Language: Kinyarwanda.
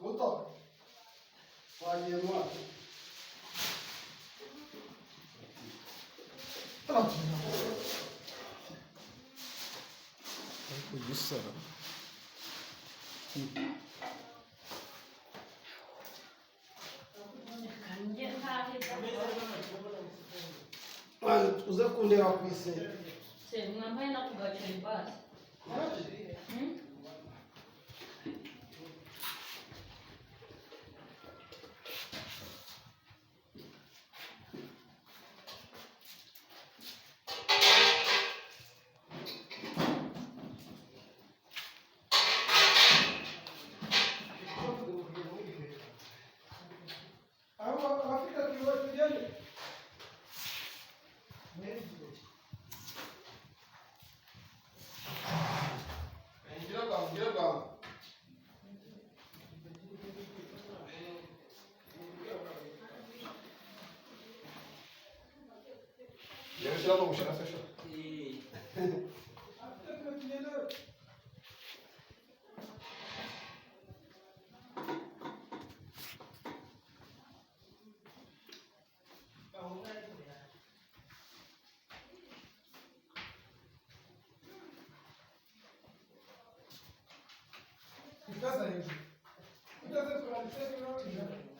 Готово. Паємо. Isso. Uza kundeba ku ise. Mwambaye no kugacira ibasi. Abafite kibazo tujyane. Ngira bwa. Yeye shira mu shira sesho. Ikaza hivi. Ikaza kwa